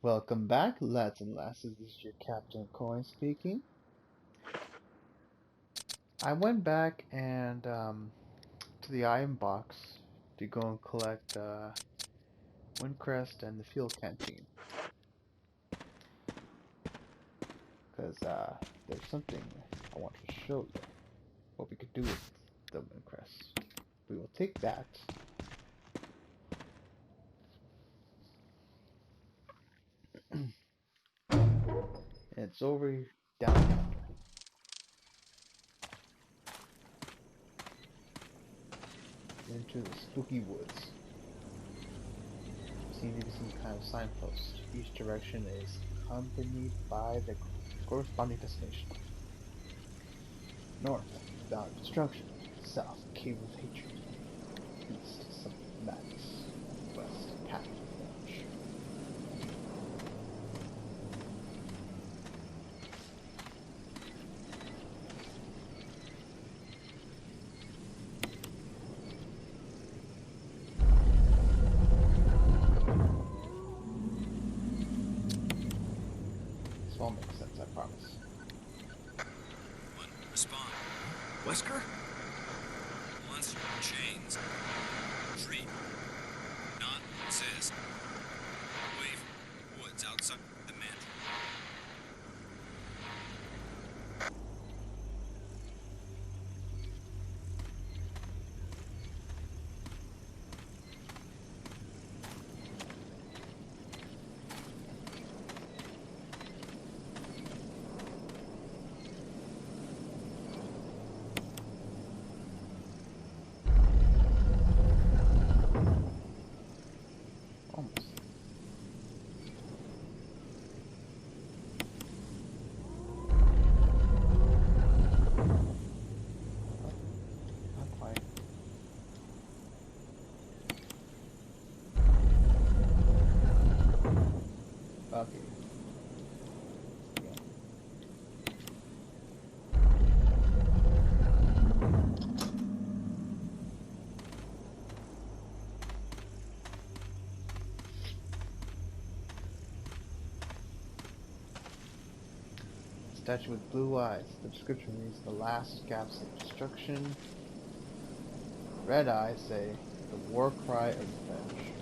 Welcome back, lads and lasses. This is your Captain Coin speaking. I went back and to the iron box to go and collect Windcrest and the fuel canteen because there's something I want to show you. What we could do with the Windcrest. We will take that. And it's over down yonder, into the spooky woods. Seems to be some kind of signpost. Each direction is accompanied by the corresponding destination. North, Valley of Destruction. South, Cave of Hatred. East, Summit of Madness. West, Path of Orange. This all makes sense, I promise. One, respond. Wesker? Monster chains. Tree. Not says. Wave. Woods outside the mansion. Almost. Not quite. Okay. Yeah. Statue with blue eyes. The description reads the last gaps of destruction. Red eyes say the war cry of revenge.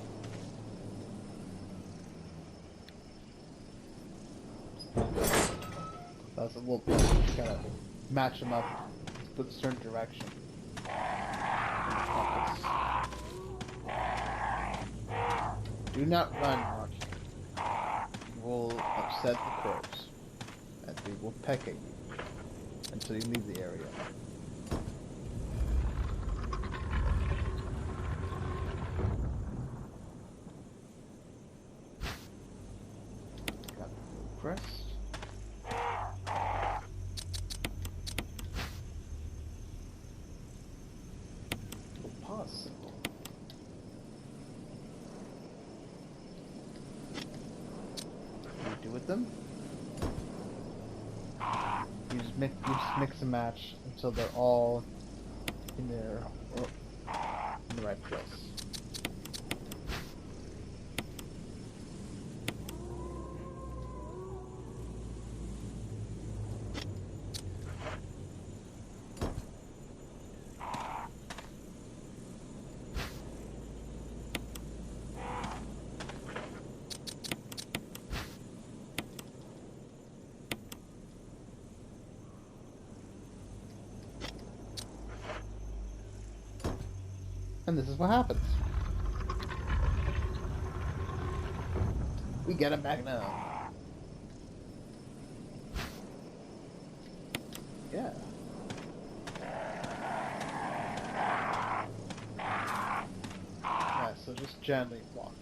That's a little gotta match them up with a certain direction. Do not run, Archie. You will upset the crows, and they will peck at you until you leave the area. Got the blue crest. Little pause symbol. What do you do with them? You just mix and match until they're all in their in the right place. And this is what happens. We get him back now. Yeah. Yeah, so just gently walk.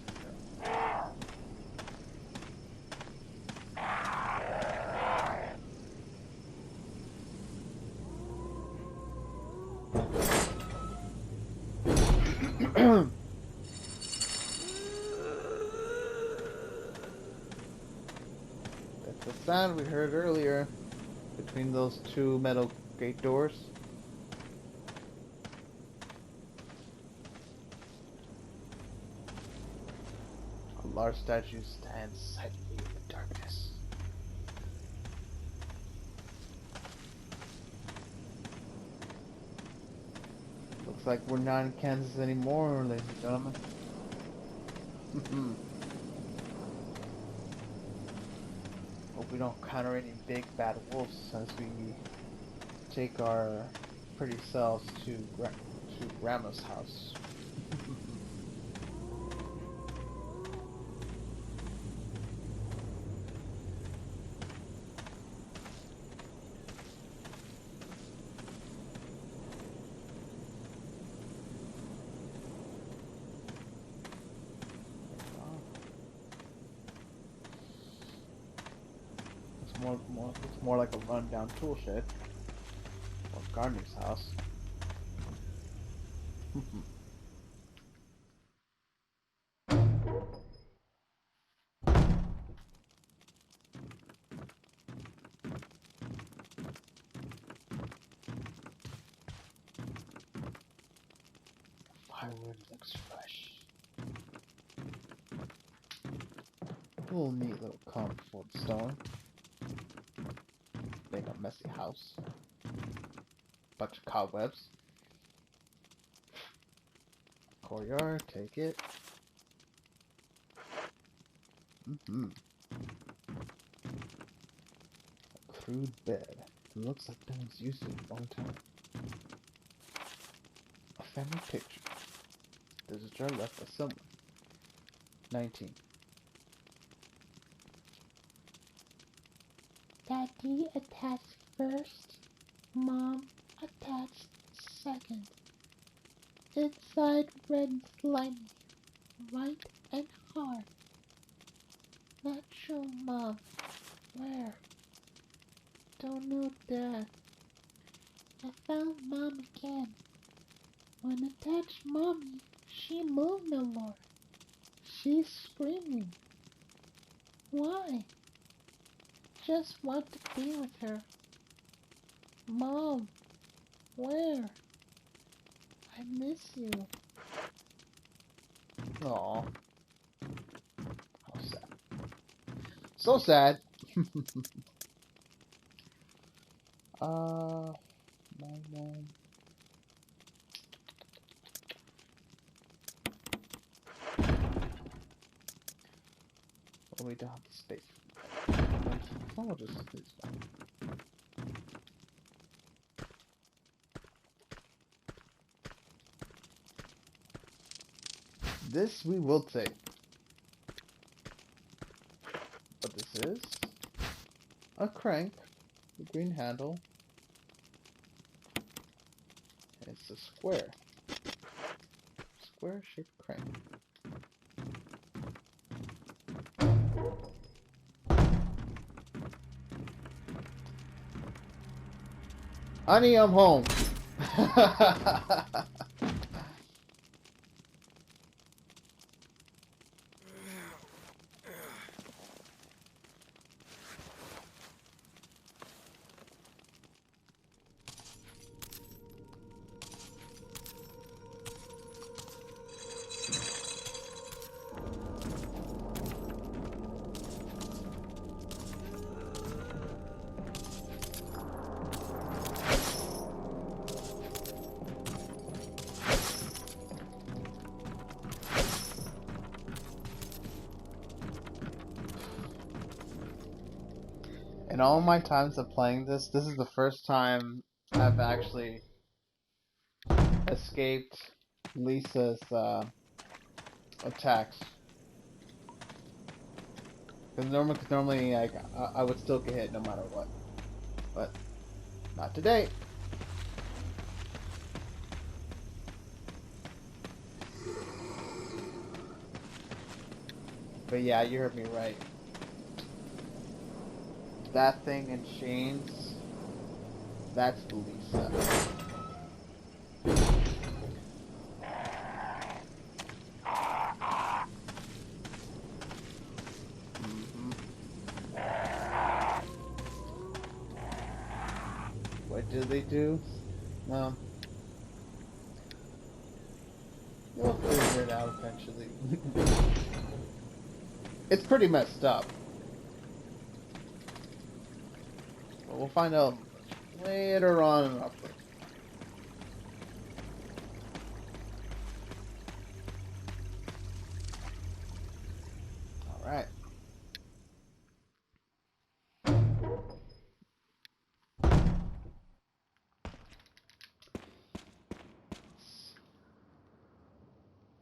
That's the sound we heard earlier between those two metal gate doors. A lot large statue stands silently in the darkness. Looks like we're not in Kansas anymore, ladies and gentlemen. Hope we don't encounter any big bad wolves as we take our pretty selves to Grandma's house. It's more like a rundown tool shed or gardener's house. Firewood looks fresh. A little neat little comfort stone. Make a messy house. Bunch of cobwebs. Courtyard, take it. A crude bed. It looks like no one's used it in a long time. A family picture. There's a jar left by someone. 19. Daddy attached first, Mom attached second. Inside red and slimy, white and hard. Natural Mom, where? Don't know Dad. I found Mom again. When attached Mommy, she moved no more. She's screaming. Why? Just want to be with her. Mom, where? I miss you. Aww. How sad. So sad. No. Well, we don't have the space. I'll just use that. This we will take. What this is? A crank, the green handle, and it's a square-shaped crank. Honey, I'm home. In all my times of playing this is the first time I've actually escaped Lisa's attacks. Because normally like, I would still get hit no matter what. But not today. But yeah, you heard me right. That thing in chains, that's Lisa. What do they do? Well, you'll figure it out eventually. It's pretty messed up. But we'll find out later on in our play. Alright.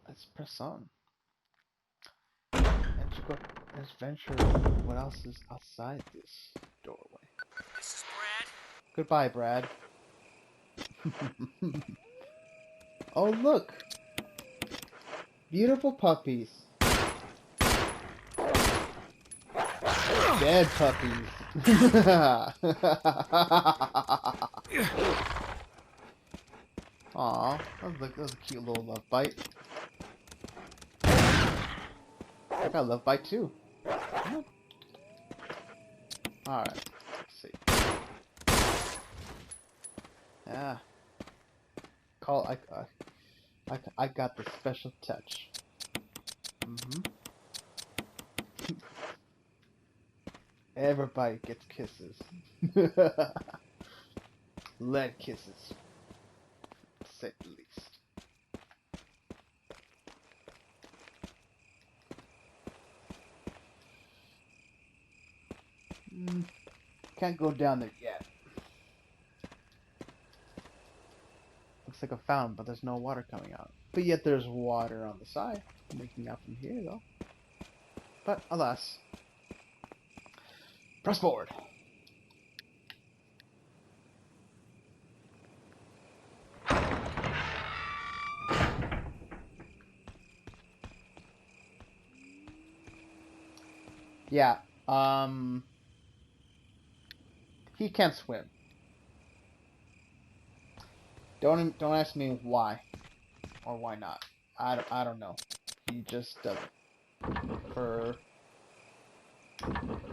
Let's press on. Let's venture. What else is outside this doorway? This is Brad. Goodbye, Brad. Oh, look! Beautiful puppies. Dead puppies. Aw, that was a cute little love bite. I got a love bite too. Alright, let's see. Yeah. I got the special touch. Everybody gets kisses. Lead kisses. To say the least. Can't go down there yet. Looks like a fountain, but there's no water coming out. But yet there's water on the side, making out from here though. But alas. Press forward. Yeah, he can't swim. Don't ask me why or why not. I don't know. He just doesn't for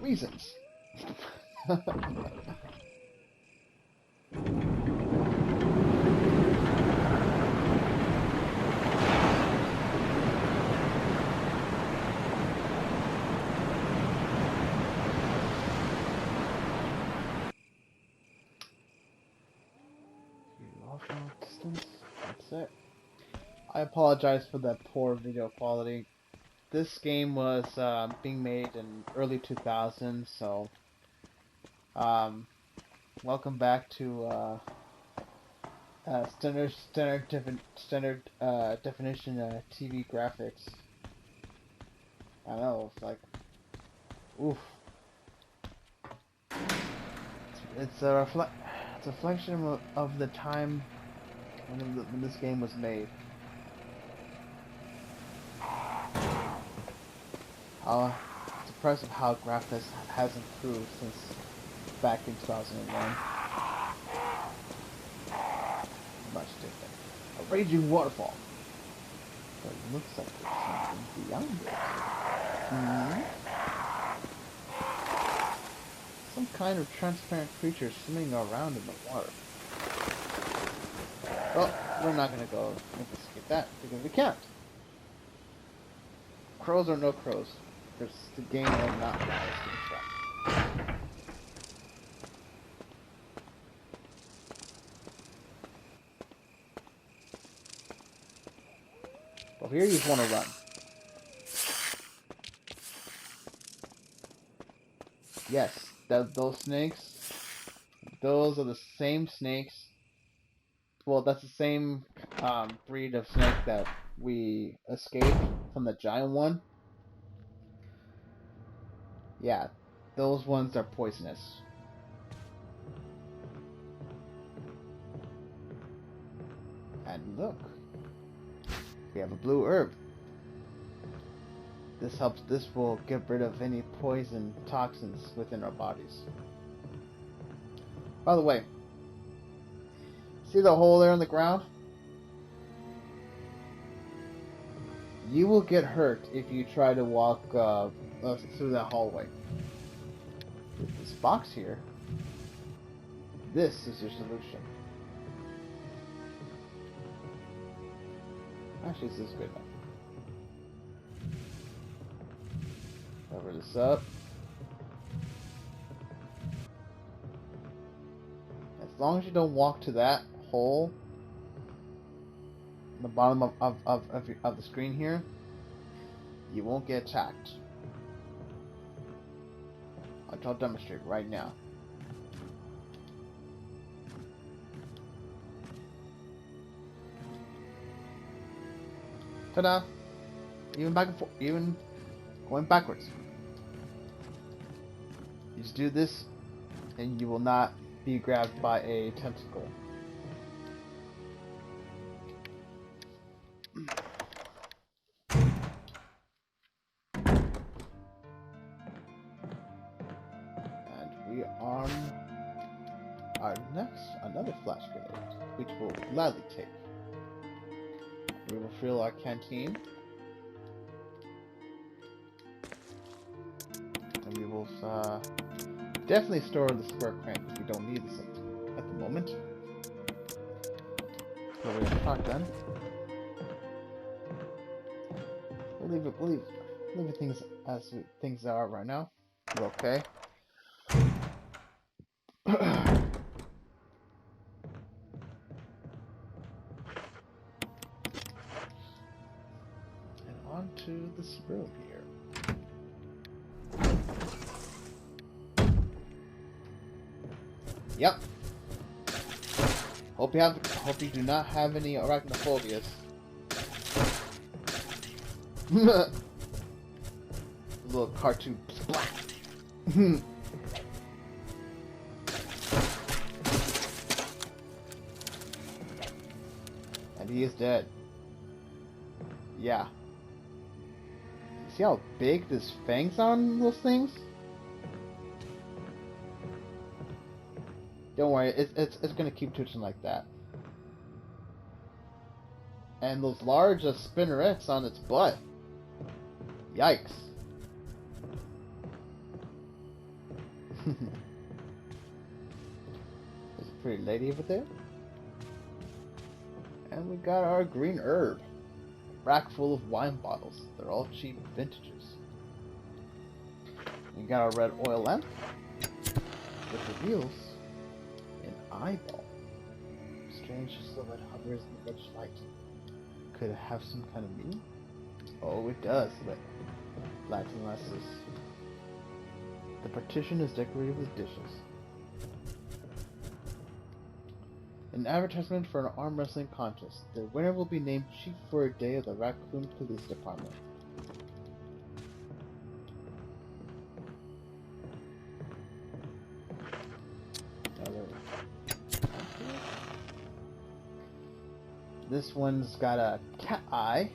reasons. Distance. That's it. I apologize for that poor video quality. This game was being made in early 2000s, so welcome back to standard definition TV graphics. I know, it's like, oof. It's a reflection of the time when this game was made. It's impressive how graphics has improved since back in 2001. Much different. A raging waterfall. But it looks like there's something beyond it. Some kind of transparent creature swimming around in the water. Well, we're not gonna go investigate that because we can't. Crows or no crows, there's the game will not allow us to interact. Well, here you just want to run. Yes, those snakes. Those are the same snakes. Well, that's the same breed of snake that we escaped from the giant one. Yeah, those ones are poisonous. And look, we have a blue herb. This will get rid of any poison toxins within our bodies. By the way, see the hole there in the ground? You will get hurt if you try to walk through that hallway. With this box here, this is your solution. Actually, this is good enough. Cover this up. As long as you don't walk to that hole in the bottom of the screen here, you won't get attacked. I'll demonstrate right now. Ta-da! Even back and forth, even going backwards. You just do this, and you will not be grabbed by a tentacle. And we arm our another flash grenade, which we'll gladly take. We will fill our canteen. And we will definitely store the square crank because we don't need this at the moment. So we have a shotgun. We'll leave things as things are right now. We're okay. And on to this room here. Yep. Hope you do not have any arachnophobias. Little cartoon splat. And he is dead. Yeah. See how big this fangs are on those things? Don't worry, it's gonna keep twitching like that. And those large spinnerets on its butt. Yikes. There's a pretty lady over there. And we got our green herb. Rack full of wine bottles. They're all cheap vintages. We got our red oil lamp, which reveals an eyeball. Strange silhouette hovers in the reddish light. Could it have some kind of meaning? Oh, it does. But lacks and lasses. The partition is decorated with dishes. An advertisement for an arm wrestling contest. The winner will be named chief for a day of the Raccoon Police Department. This one's got a cat eye.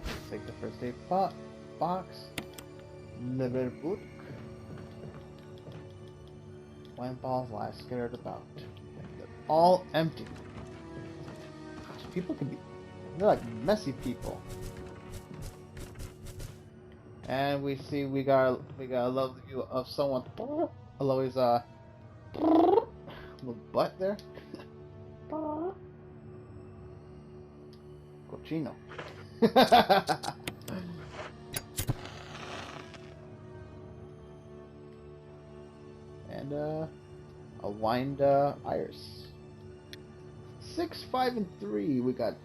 Let's take the first aid box. Liver book. Wine balls lie scattered about. They're all empty. Gosh, people can be... they're like messy people. And we see we got a lovely view of someone. Aloe's little butt there. Cochino. And a wind iris. 6, 5, and 3. We got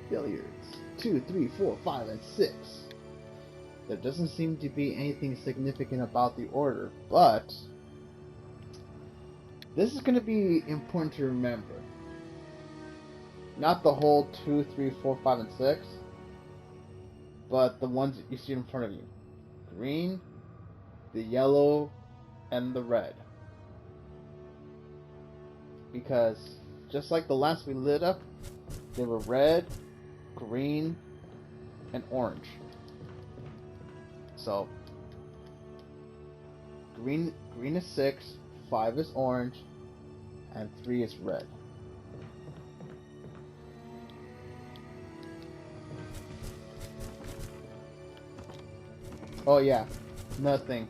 billiards. 2, 3, 4, 5, and 6. There doesn't seem to be anything significant about the order, but this is going to be important to remember. Not the whole 2, 3, 4, 5, and 6, but the ones that you see in front of you. Green, the yellow, and the red. Because just like the last we lit up, they were red, green, and orange. So, green is 6, 5 is orange, and 3 is red. Oh yeah, another thing.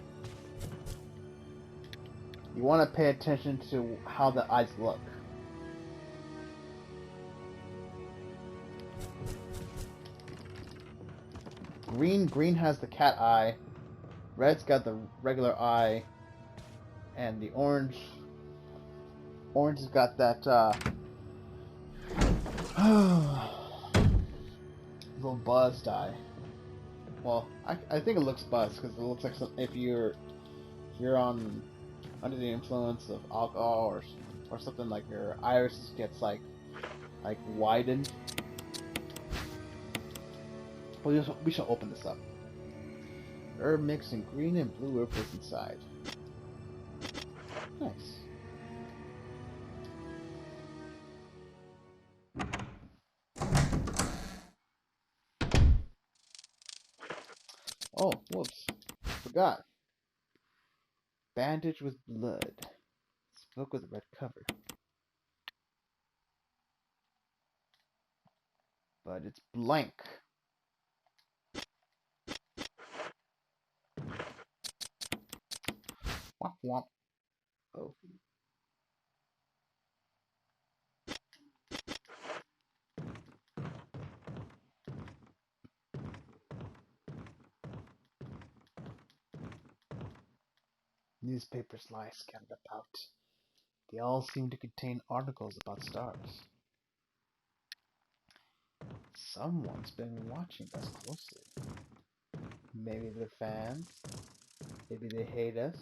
You want to pay attention to how the eyes look. Green has the cat eye. Red's got the regular eye. And the orange has got that little buzzed eye. Well, I think it looks buzzed because it looks like if you're on under the influence of alcohol or something, like your iris gets like widened. We shall open this up. Herb mix in green and blue herb is inside. Nice. Oh, whoops. Forgot. Bandage with blood. It's a book with a red cover. But it's blank. Womp womp. Oh. Newspapers lie scattered about. They all seem to contain articles about stars. Someone's been watching us closely. Maybe they're fans. Maybe they hate us.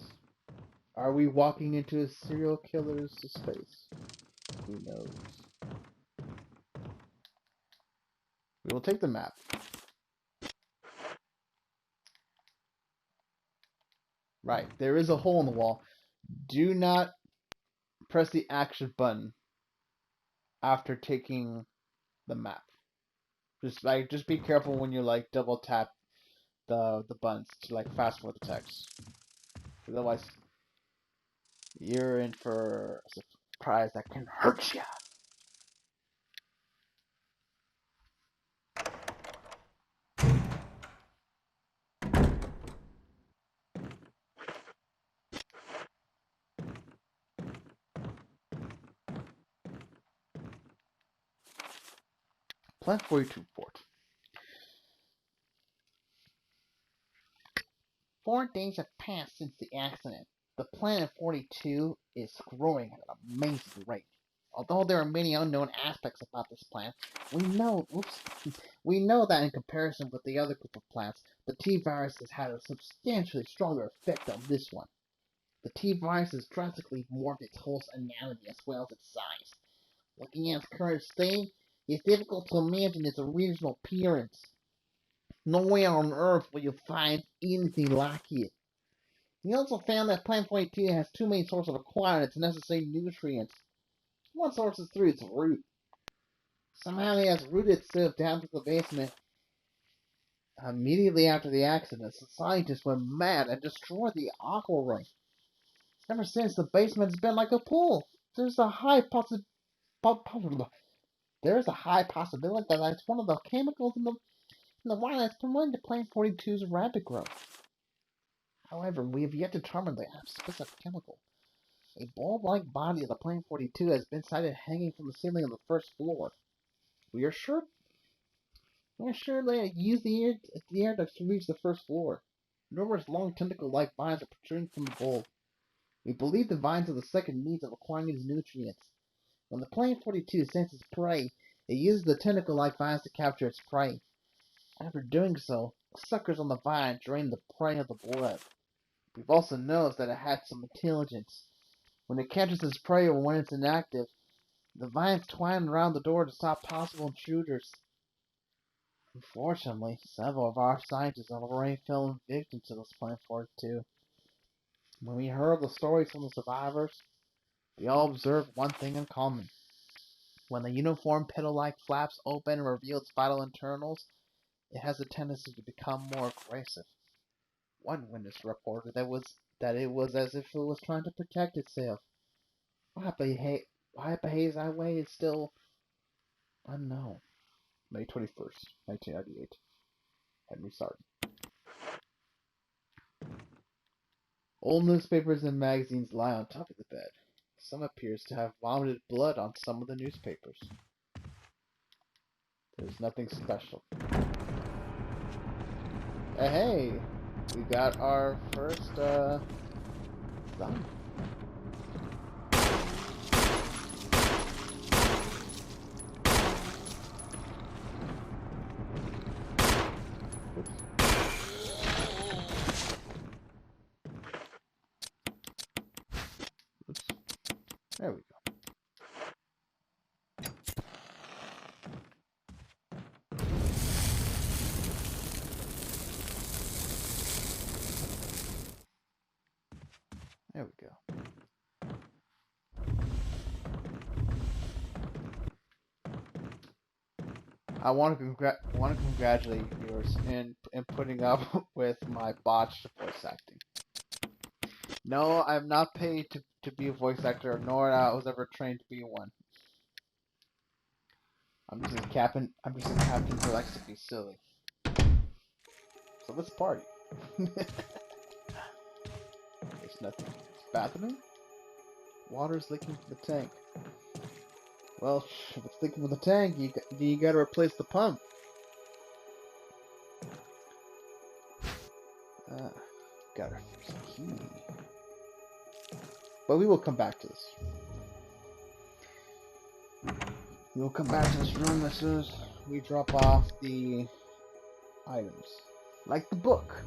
Are we walking into a serial killer's space? Who knows? We will take the map. Right, there is a hole in the wall. Do not press the action button after taking the map. Just be careful when you double tap the buttons to fast forward the text. Otherwise, you're in for a surprise that can hurt you. Plant 42 Fort. 4 days have passed since the accident. The Planet 42 is growing at an amazing rate. Although there are many unknown aspects about this plant, we know that in comparison with the other group of plants, the T-virus has had a substantially stronger effect on this one. The T-virus has drastically morphed its host anatomy as well as its size. Looking at its current state, it's difficult to imagine its original appearance. Nowhere on Earth will you find anything like it. We also found that Plant 42 has two main sources of acquiring its necessary nutrients. One source is through its root. Somehow it has rooted itself down to the basement. Immediately after the accident, the scientists went mad and destroyed the aqua ring. Ever since, the basement has been like a pool. There's a high possibility that it's one of the chemicals in the water that's promoting the Plant 42's rapid growth. However, we have yet to determine the specific chemical. A bulb-like body of the Plant 42 has been sighted hanging from the ceiling of the first floor. We are sure they use the air ducts to reach the first floor. Numerous long tentacle-like vines are protruding from the bulb. We believe the vines are the second means of acquiring these nutrients. When the Plant 42 senses prey, it uses the tentacle-like vines to capture its prey. After doing so, suckers on the vine drain the prey of the blood. We've also noticed that it has some intelligence. When it catches its prey or when it's inactive, the vines twine around the door to stop possible intruders. Unfortunately, several of our scientists have already fallen victim to this Plant 42. When we heard the stories from the survivors, we all observed one thing in common. When the uniform petal-like flaps open and reveal its vital internals, it has a tendency to become more aggressive. One witness reported that it was as if it was trying to protect itself. Why it behaves that way is still unknown. May 21st, 1998. Henry Sarton. Old newspapers and magazines lie on top of the bed. Some appears to have vomited blood on some of the newspapers. There's nothing special. Hey, we got our first zombie. Oops. Oops. There we go. There we go. I want to congratulate viewers in putting up with my botched voice acting. No, I'm not paid to be a voice actor, nor I was ever trained to be one. I'm just a captain. I'm just a captain who likes to be silly. So let's party. There's nothing. It's bathroom. Water's leaking from the tank. Well, if it's leaking from the tank, you gotta replace the pump. Gotta fix the key. But we will come back to this. We will come back to this room as soon as we drop off the items. Like the book.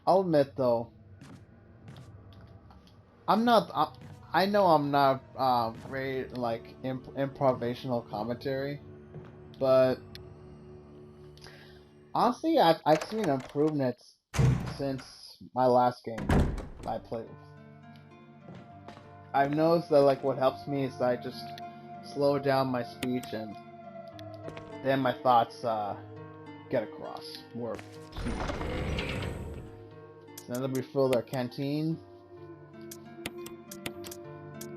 I'll admit though, I'm not. I know I'm not great in, like improvisational commentary, but honestly, I've seen improvements since my last game I played. I've noticed that like what helps me is that I just slow down my speech and then my thoughts get across more. So now that we filled our canteen,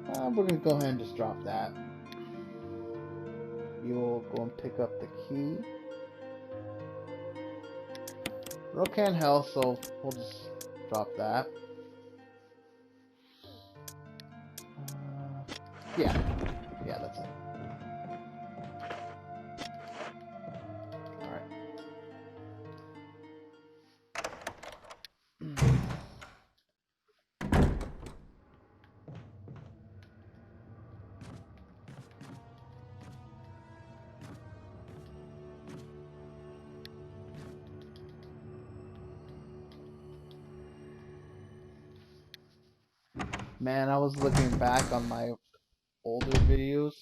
we're gonna go ahead and just drop that. You'll go and pick up the key. Real can't health, so we'll just drop that. Yeah, that's it. Alright. Man, I was looking back on my older videos,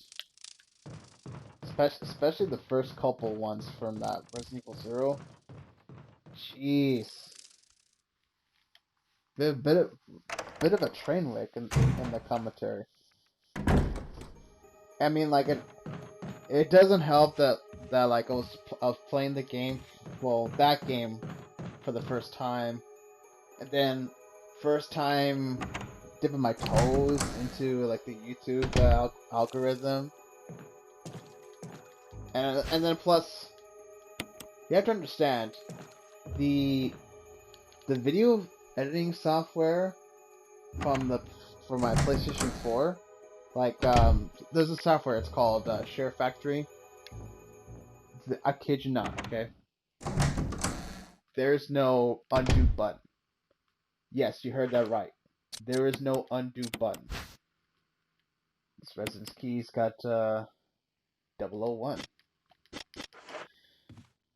especially the first couple ones from that Resident Evil 0. Jeez. Bit of a train wreck in the commentary. I mean, like it doesn't help that like I was playing the game, well, that game for the first time, and then first time dipping my toes into like the YouTube algorithm, and then plus you have to understand the video editing software from for my PlayStation 4. Like there's a software. It's called Share Factory. I kid you not. Okay, there's no undo button. Yes, you heard that right. There is no undo button. This Residence Key's got 001.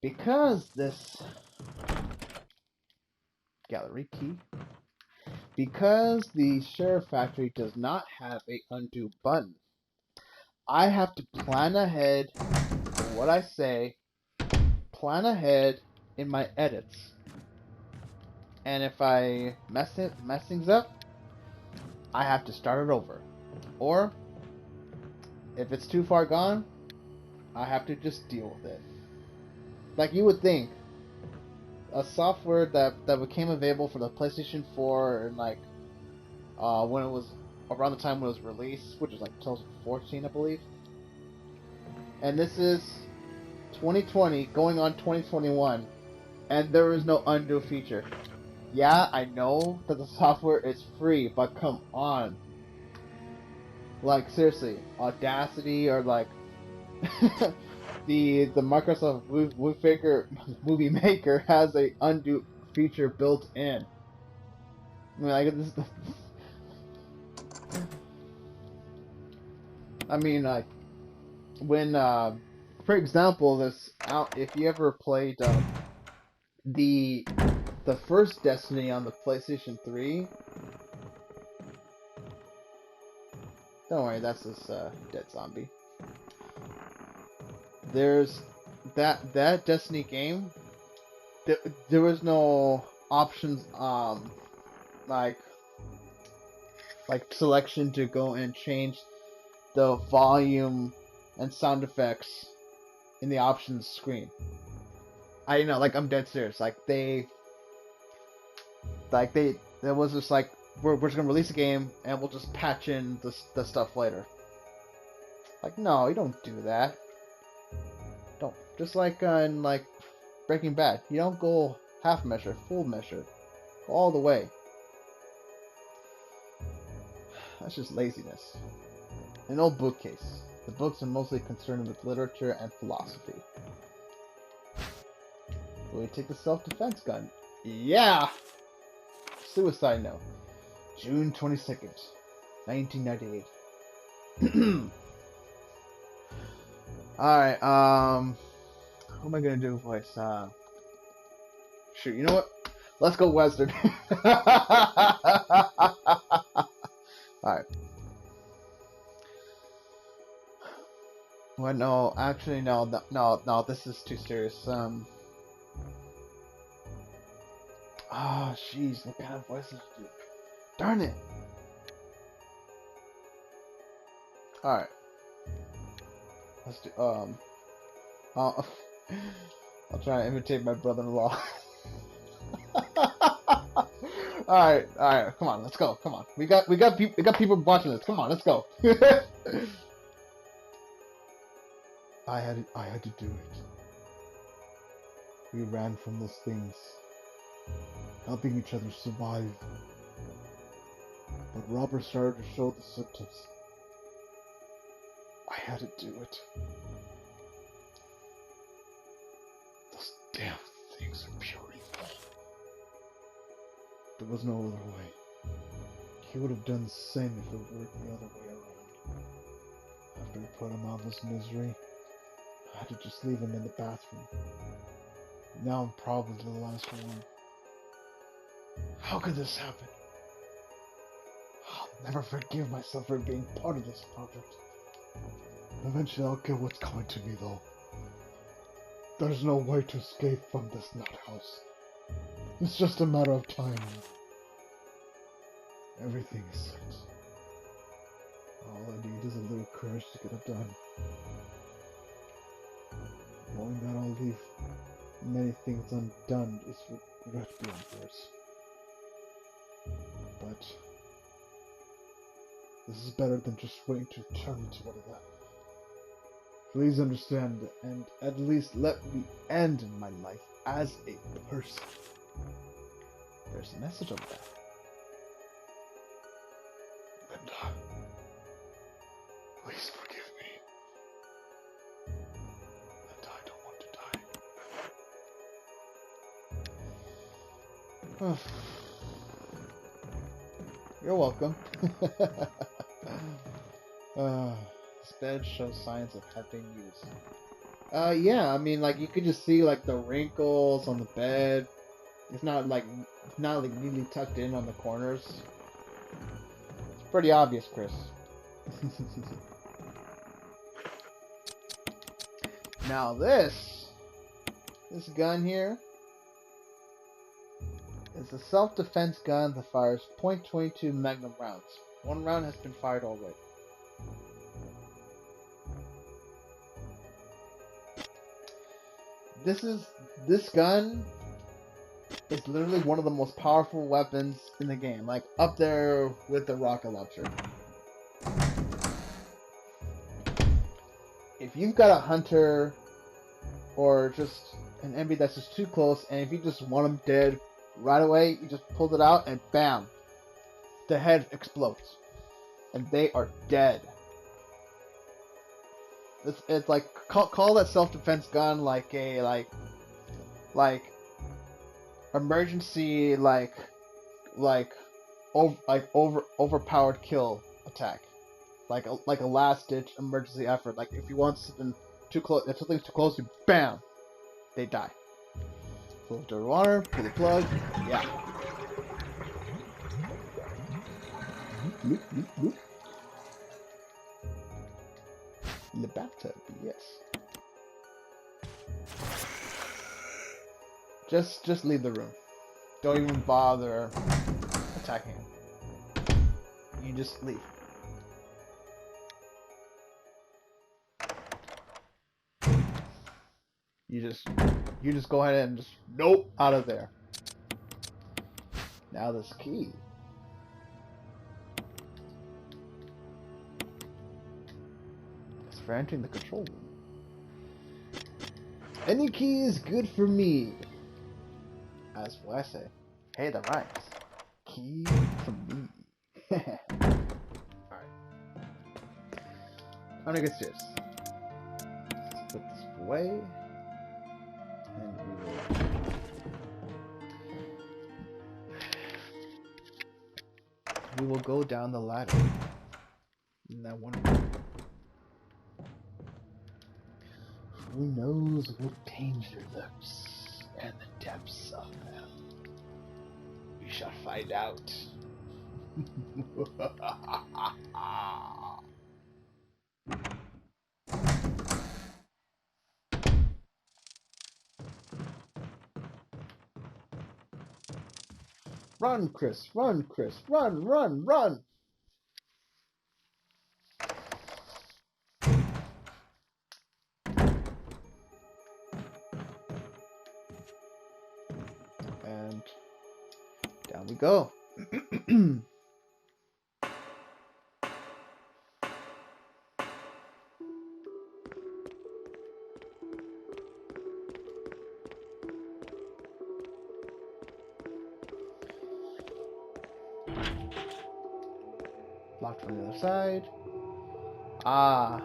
Because this gallery key, because the Share Factory does not have a undo button, I have to plan ahead for what I say, plan ahead in my edits. And if I mess things up, I have to start it over. Or if it's too far gone, I have to just deal with it. Like you would think, a software that became available for the PlayStation 4 and like when it was around the time when it was released, which was like 2014, I believe. and this is 2020 going on 2021, and there is no undo feature. Yeah, I know that the software is free, but come on. Like, seriously, Audacity or like the Microsoft Movie Maker has a undo feature built in. I mean, like this. I mean, like when, for example, this out. If you ever played the the first Destiny on the PlayStation 3, don't worry, that's this dead zombie. There's that Destiny game. There was no options like selection to go and change the volume and sound effects in the options screen. I know, like I'm dead serious. It was just like we're just gonna release a game and we'll just patch in the stuff later. Like no, you don't do that. Don't just like in like Breaking Bad. You don't go half measure, full measure, go all the way. That's just laziness. An old bookcase. The books are mostly concerned with literature and philosophy. Will you take the self-defense gun? Yeah! Suicide note. June 22nd, 1998. Alright, what am I gonna do, voice? Shoot, you know what? Let's go Western. Alright. Well, no, actually, no, this is too serious. Jeez, what kind of voices do? Darn it! Alright. Let's do, I'll try to imitate my brother-in-law. Alright, come on, let's go, come on. We got people watching this, come on, let's go. I had to do it. We ran from those things, helping each other survive. But Robert started to show the symptoms. I had to do it. Those damn things are pure evil. There was no other way. He would have done the same if it were the other way around. After we put him out of his misery, I had to just leave him in the bathroom. Now I'm probably the last one. How could this happen? I'll never forgive myself for being part of this project. Eventually I'll get what's coming to me, though. There's no way to escape from this nut house. It's just a matter of time. Everything is set. All I need is a little courage to get it done. Knowing that I'll leave many things undone is regret beyond words. But this is better than just waiting to turn into one of them. Please understand and at least let me end my life as a person. There's a message over that. Linda, please forgive me. Linda, I don't want to die. You're welcome. This bed shows signs of having used. Yeah, I mean, like, you could just see, like, the wrinkles on the bed. It's not neatly tucked in on the corners. It's pretty obvious, Chris. Now this gun here is a self-defense gun that fires .22 Magnum rounds. One round has been fired already. This gun is literally one of the most powerful weapons in the game, like up there with the rocket launcher. if you've got a hunter or just an enemy that's just too close, and if you just want them dead right away, you just pull it out and bam, the head explodes, and they are dead. It's like call that self-defense gun like a like emergency overpowered kill attack, like a last ditch emergency effort. Like if you want something too close, if something's too close, you bam, they die. Pull the dirty water, pull the plug, yeah. Bloop, bloop, bloop. In the bathtub, yes. Just leave the room. Don't even bother attacking him. You just leave. You just go ahead and just nope, out of there. Now this key. It's for entering the control room. Any key is good for me. As what I say. Hey, that rhymes. Key for me. Alright. I'm gonna get serious. Let's put this away. And we will go down the ladder. Isn't that wonderful? Who knows what danger lurks in the depths of them? We shall find out. Run, Chris! Run, Chris! Run, run, run! And down we go. Locked on the other side. Ah,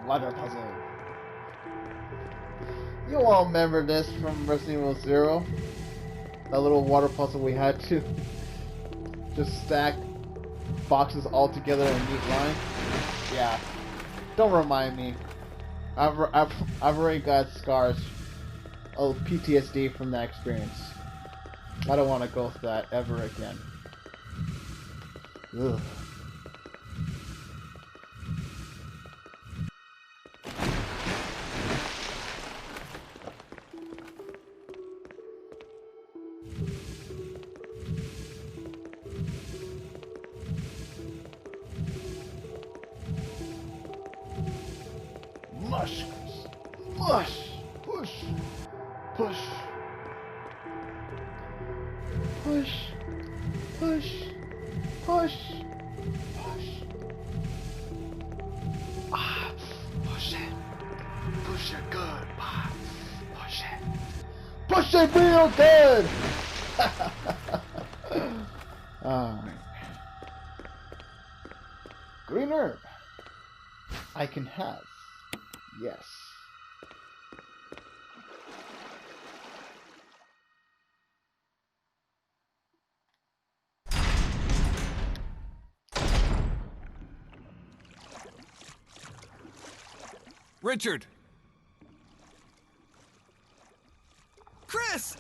water puzzle. You all remember this from Resident Evil 0? That little water puzzle we had to just stack boxes all together in a neat line? Yeah. Don't remind me. I've already got scars of PTSD from that experience. I don't want to go through that ever again. Ugh. Mush! Mush! Push! Push! Push! Push! Push! Push! Ah! Push it! Push it good! Ah, push it! Push it real good! Alright. Green herb. I can have. Yes. Richard! Chris!